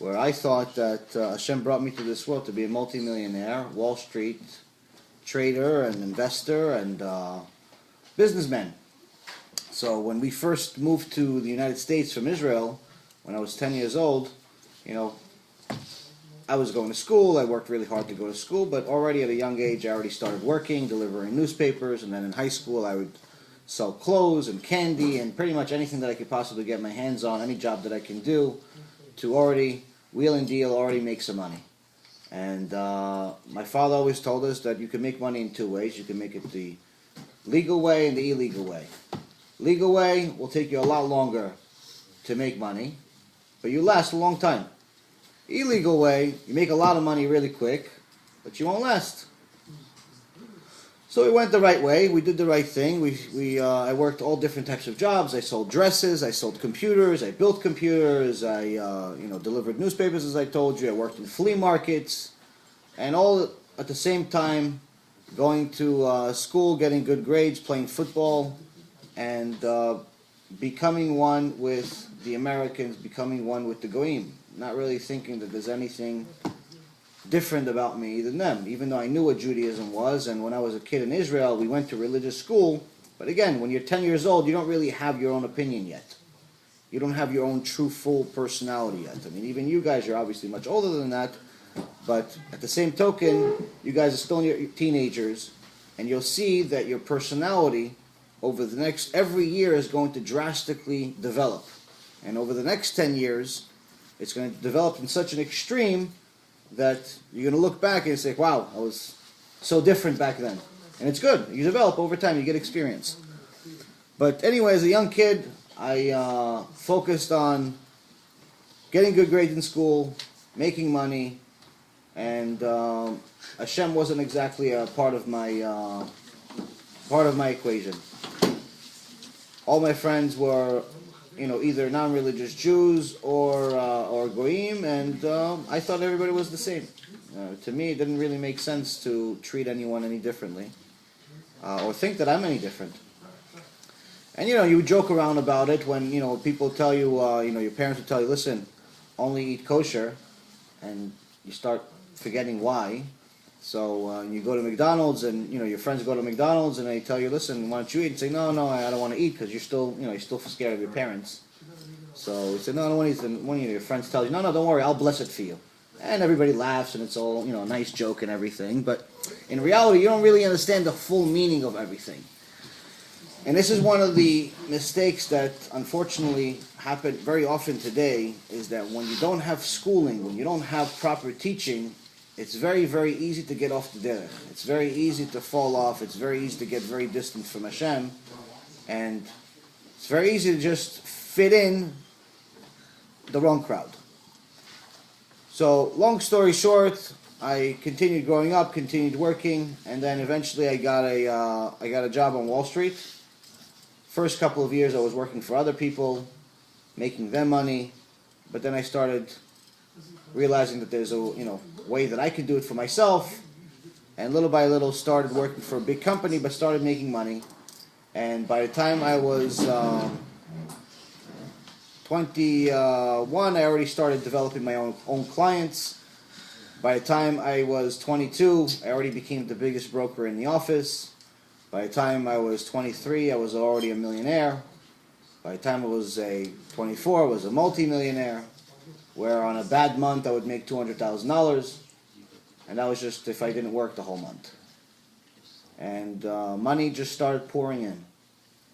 where I thought that Hashem brought me to this world to be a multimillionaire, Wall Street trader and investor and businessman. So when we first moved to the United States from Israel, when I was 10 years old, I was going to school. I worked really hard to go to school, but already at a young age, I already started working, delivering newspapers, and then in high school, I would sell clothes and candy and pretty much anything that I could possibly get my hands on, any job that I can do, to already wheel and deal, already make some money. And my father always told us that you can make money in two ways. You can make it the legal way and the illegal way. Legal way will take you a lot longer to make money, but you last a long time. Illegal way, you make a lot of money really quick, but you won't last. So we went the right way. We did the right thing. I worked all different types of jobs. I sold dresses. I sold computers. I built computers. I delivered newspapers, as I told you. I worked in flea markets, and all at the same time, going to school, getting good grades, playing football, and becoming one with the Americans, becoming one with the Goyim. Not really thinking that there's anything different about me than them, even though I knew what Judaism was. And when I was a kid in Israel, we went to religious school. But again, when you're 10 years old, you don't really have your own opinion yet. You don't have your own true, full personality yet. I mean, even you guys are obviously much older than that. But at the same token, you guys are still your teenagers. And you'll see that your personality over the next, every year is going to drastically develop. And over the next 10 years, it's going to develop in such an extreme that you're going to look back and say, wow, I was so different back then. And it's good. You develop over time. You get experience. But anyway, as a young kid, I focused on getting good grades in school, making money, and Hashem wasn't exactly a part of my equation. All my friends were either non-religious Jews or Goyim, and I thought everybody was the same. To me, it didn't really make sense to treat anyone any differently, or think that I'm any different. And you joke around about it when people tell you, your parents will tell you, listen, only eat kosher, and you start forgetting why. So you go to McDonald's, and your friends go to McDonald's, and they tell you, "Listen, why don't you eat?" And say, "No, I don't want to eat because you're still scared of your parents." So you say, "No, I don't want to eat." And one of your friends tells you, "No, don't worry, I'll bless it for you." And everybody laughs, and it's all a nice joke and everything. But in reality, you don't really understand the full meaning of everything. And this is one of the mistakes that unfortunately happen very often today, is that when you don't have schooling, when you don't have proper teaching, it's very, very easy to get off the derech. It's very easy to fall off. It's very easy to get very distant from Hashem. And it's very easy to just fit in the wrong crowd. So, long story short, I continued growing up, continued working, and then eventually I got a job on Wall Street. First couple of years I was working for other people, making them money, but then I started realizing that there's a way that I could do it for myself, and little by little started working for a big company, but started making money. And by the time I was 21, I already started developing my own clients. By the time I was 22, I already became the biggest broker in the office. By the time I was 23, I was already a millionaire. By the time I was 24, I was a multi-millionaire, where on a bad month I would make $200,000, and that was just if I didn't work the whole month. And money just started pouring in,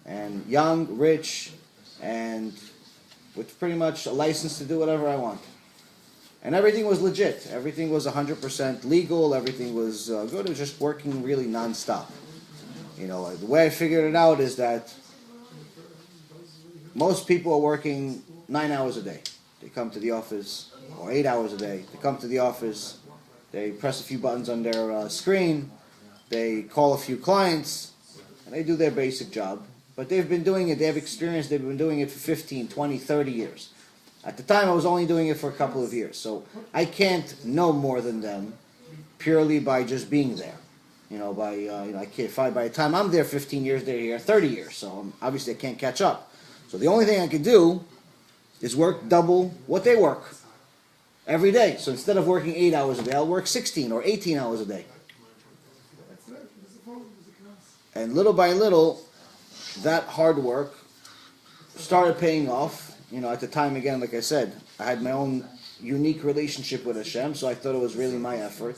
and young, rich, and with pretty much a license to do whatever I want. And everything was legit. Everything was 100% legal. Everything was good. It was just working really nonstop. The way I figured it out is that most people are working 9 hours a day. They come to the office, or 8 hours a day. They come to the office, they press a few buttons on their screen, they call a few clients, and they do their basic job. But they've been doing it, they have experience, they've been doing it for 15, 20, 30 years. At the time, I was only doing it for a couple of years. So I can't know more than them purely by just being there. By the time I'm there 15 years, they're here 30 years. So obviously I can't catch up. So the only thing I can do is work double what they work every day. So instead of working 8 hours a day, I'll work 16 or 18 hours a day. And little by little, that hard work started paying off. You know, at the time, again, like I said, I had my own unique relationship with Hashem, so I thought it was really my effort.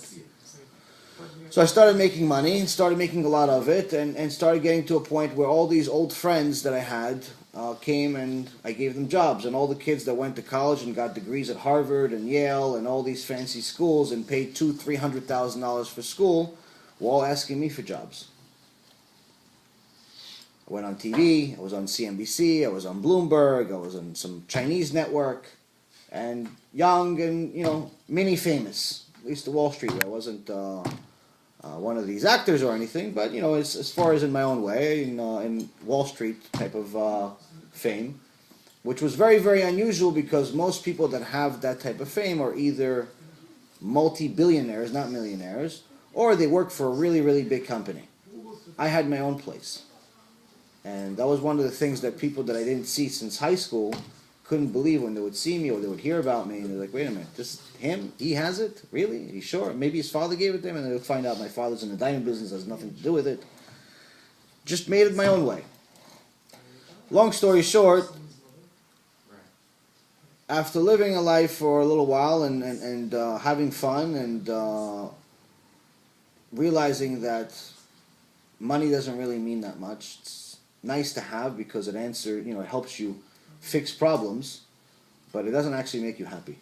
So I started making money, and started making a lot of it, and started getting to a point where all these old friends that I had came and I gave them jobs. And all the kids that went to college and got degrees at Harvard and Yale and all these fancy schools and paid $200,000-$300,000 for school were all asking me for jobs. I went on TV, I was on CNBC, I was on Bloomberg, I was on some Chinese network, and young and, you know, mini famous, at least the Wall Street. I wasn't one of these actors or anything, but, you know, as far as in my own way, in Wall Street type of fame, which was very, very unusual because most people that have that type of fame are either multi-billionaires, not millionaires, or they work for a really, really big company. I had my own place. And that was one of the things that people that I didn't see since high school couldn't believe when they would see me or they would hear about me. And they're like, wait a minute, this is him? He has it? Really? Are you sure? Maybe his father gave it to him, and they would find out my father's in the diamond business, has nothing to do with it. Just made it my own way. Long story short, after living a life for a little while and having fun and realizing that money doesn't really mean that much, it's nice to have because it it helps you fix problems, but it doesn't actually make you happy.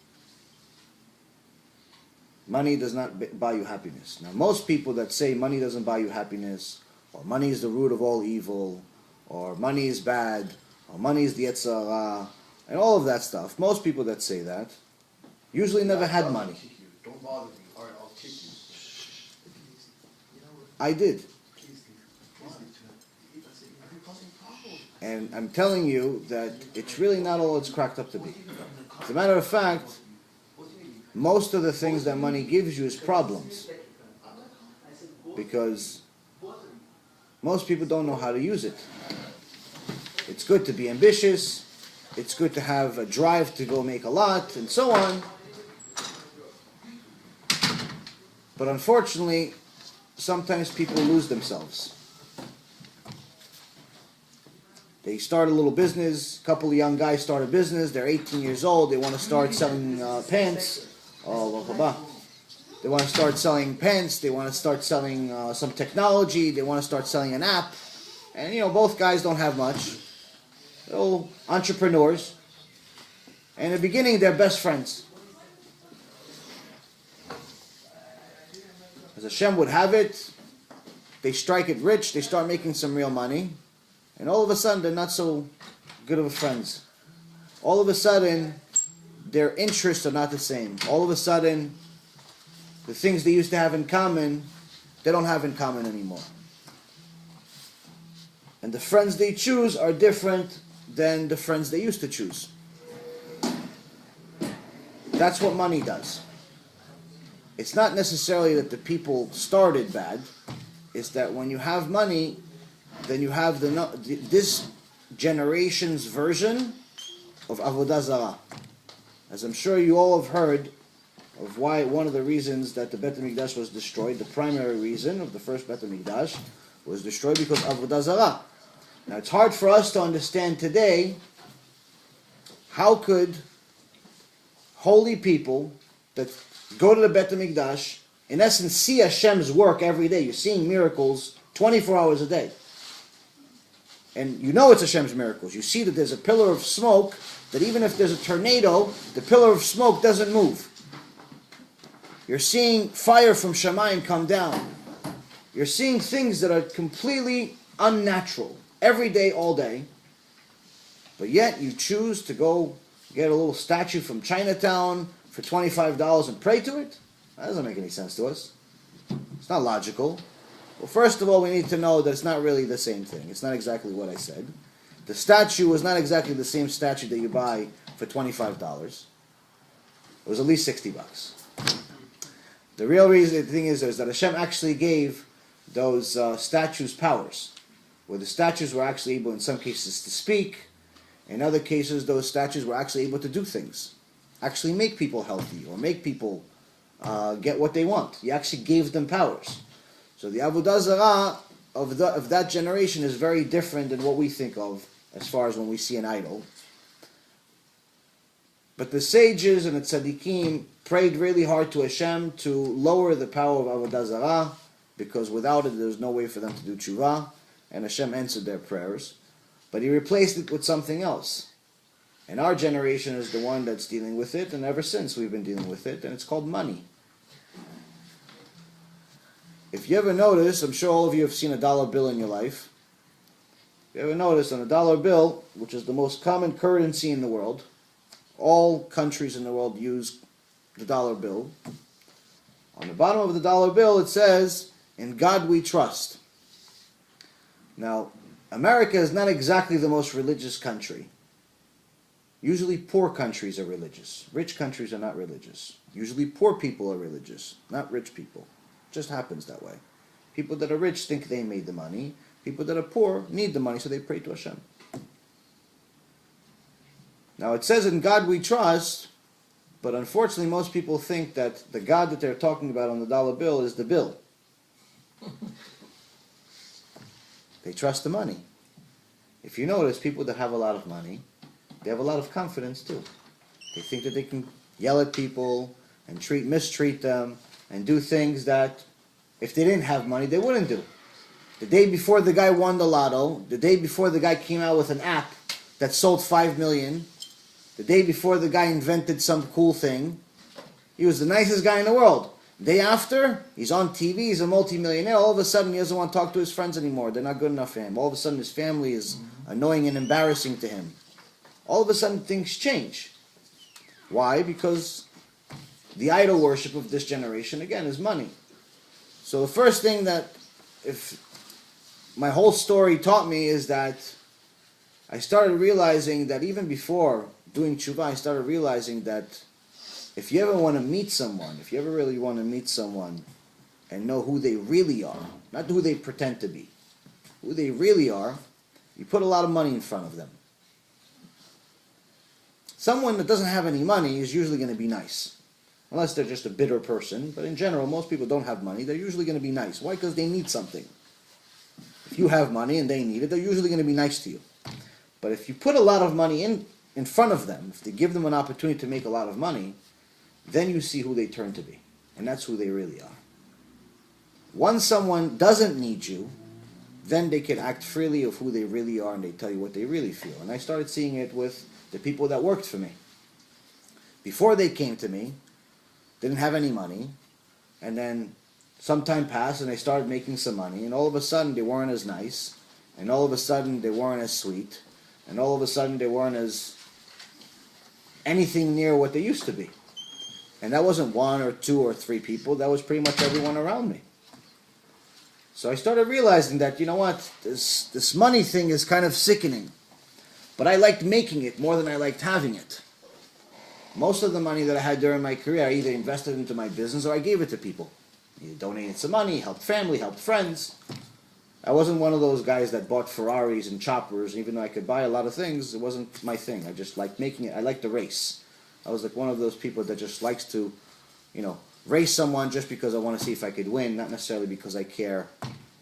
Money does not buy you happiness. Now, most people that say money doesn't buy you happiness, or money is the root of all evil, or money is bad, or money is the Yetzer Hara, and all of that stuff, most people that say that usually never had money. Don't bother me. All right, I'll kick you. I did. And I'm telling you that it's really not all it's cracked up to be. As a matter of fact, most of the things that money gives you is problems. Because most people don't know how to use it. It's good to be ambitious. It's good to have a drive to go make a lot, and so on. But unfortunately, sometimes people lose themselves. They start a little business. A couple of young guys start a business. They're 18 years old. They want to start selling pants. They want to start selling pants. They want to start selling some technology. They want to start selling an app. And, both guys don't have much. They're all entrepreneurs. And in the beginning, they're best friends. As Hashem would have it, they strike it rich. They start making some real money. And all of a sudden, they're not so good of friends. All of a sudden, their interests are not the same. All of a sudden, the things they used to have in common, they don't have in common anymore. And the friends they choose are different than the friends they used to choose. That's what money does. It's not necessarily that the people started bad. It's that when you have money, then you have this generation's version of Avodah Zarah. As I'm sure you all have heard of why one of the reasons that the Bet HaMikdash was destroyed, the primary reason of the first Bet HaMikdash was destroyed because of Avodah Zarah. Now it's hard for us to understand today how could holy people that go to the Bet HaMikdash in essence see Hashem's work every day. You're seeing miracles 24 hours a day. And it's Hashem's miracles. You see that there's a pillar of smoke, that even if there's a tornado, the pillar of smoke doesn't move. You're seeing fire from Shamayim come down. You're seeing things that are completely unnatural, every day, all day. But yet you choose to go get a little statue from Chinatown for $25 and pray to it? That doesn't make any sense to us. It's not logical. Well, first of all, we need to know that it's not really the same thing. It's not exactly what I said. The statue was not exactly the same statue that you buy for $25. It was at least $60. The real reason, the thing is that Hashem actually gave those statues powers, where the statues were actually able, in some cases, to speak. In other cases, those statues were actually able to do things. actually make people healthy or make people get what they want. He actually gave them powers. So the Avodah Zarah of that generation is very different than what we think of as far as when we see an idol. But the sages and the tzaddikim prayed really hard to Hashem to lower the power of Avodah Zarah, because without it there's no way for them to do tshuva, and Hashem answered their prayers. But He replaced it with something else. And our generation is the one that's dealing with it, and ever since we've been dealing with it, and it's called money. If you ever notice, I'm sure all of you have seen a dollar bill in your life. If you ever notice, on a dollar bill, which is the most common currency in the world, all countries in the world use the dollar bill. On the bottom of the dollar bill it says, "In God we trust." Now, America is not exactly the most religious country. Usually poor countries are religious. Rich countries are not religious. Usually poor people are religious, not rich people. It just happens that way. People that are rich think they made the money. People that are poor need the money, so they pray to Hashem. Now it says, "In God we trust," but unfortunately most people think that the God that they're talking about on the dollar bill is the bill. They trust the money. If you notice, people that have a lot of money, they have a lot of confidence too. They think that they can yell at people and mistreat them and do things that if they didn't have money they wouldn't do. The day before the guy won the lotto, the day before the guy came out with an app that sold 5 million, the day before the guy invented some cool thing, he was the nicest guy in the world. The day after, he's on TV, he's a multimillionaire, all of a sudden he doesn't want to talk to his friends anymore. They're not good enough for him. All of a sudden his family is annoying and embarrassing to him. All of a sudden things change. Why? Because the idol worship of this generation, again, is money. So the first thing that if my whole story taught me is that I started realizing that even before doing tshuva, I started realizing that if you ever want to meet someone, if you ever really want to meet someone and know who they really are, not who they pretend to be, who they really are, you put a lot of money in front of them. Someone that doesn't have any money is usually going to be nice. Unless they're just a bitter person. But in general, most people don't have money. They're usually going to be nice. Why? Because they need something. If you have money and they need it, they're usually going to be nice to you. But if you put a lot of money in front of them, if they give them an opportunity to make a lot of money, then you see who they turn to be. And that's who they really are. Once someone doesn't need you, then they can act freely of who they really are and they tell you what they really feel. And I started seeing it with the people that worked for me. Before they came to me, didn't have any money, and then some time passed and they started making some money, and all of a sudden they weren't as nice, and all of a sudden they weren't as sweet, and all of a sudden they weren't as anything near what they used to be. And that wasn't one or two or three people, that was pretty much everyone around me. So I started realizing that, you know what, this money thing is kind of sickening. But I liked making it more than I liked having it. Most of the money that I had during my career, I either invested into my business or I gave it to people. Either donated some money, helped family, helped friends. I wasn't one of those guys that bought Ferraris and choppers. Even though I could buy a lot of things, it wasn't my thing. I just liked making it. I liked the race. I was like one of those people that just likes to, race someone just because I want to see if I could win, not necessarily because I care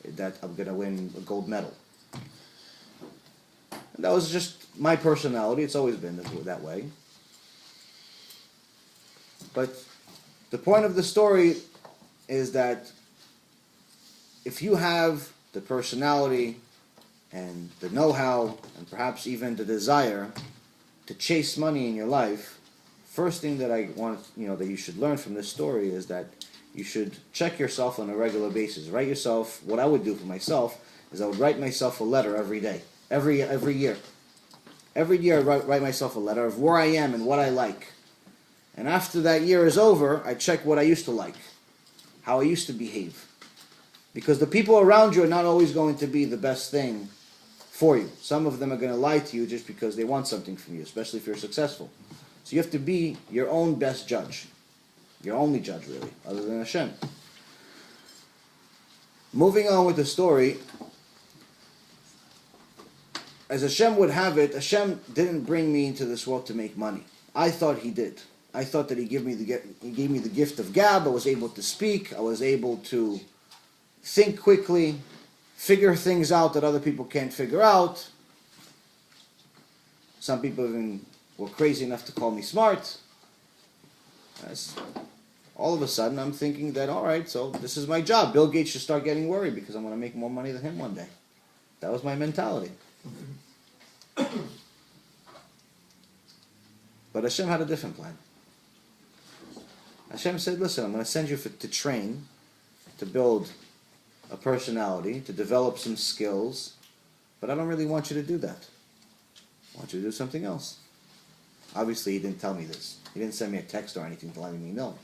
that I'm going to win a gold medal. And that was just my personality. It's always been that way. But the point of the story is that if you have the personality and the know-how and perhaps even the desire to chase money in your life, first thing that I want, that you should learn from this story is that you should check yourself on a regular basis. Write yourself, what I would do for myself is I would write myself a letter every day, every year. Every year I write myself a letter of where I am and what I like. And after that year is over, I check what I used to like, how I used to behave. Because the people around you are not always going to be the best thing for you. Some of them are going to lie to you just because they want something from you, especially if you're successful. So you have to be your own best judge. Your only judge, really, other than Hashem. Moving on with the story, as Hashem would have it, Hashem didn't bring me into this world to make money. I thought He did. I thought that he gave me the gift of gab. I was able to speak. I was able to think quickly, figure things out that other people can't figure out. Some people even were crazy enough to call me smart. All of a sudden, I'm thinking that, all right, so this is my job. Bill Gates should start getting worried because I'm going to make more money than him one day. That was my mentality. But Hashem had a different plan. Hashem said, listen, I'm going to send you to train, to build a personality, to develop some skills, but I don't really want you to do that. I want you to do something else. Obviously, he didn't tell me this. He didn't send me a text or anything letting me know.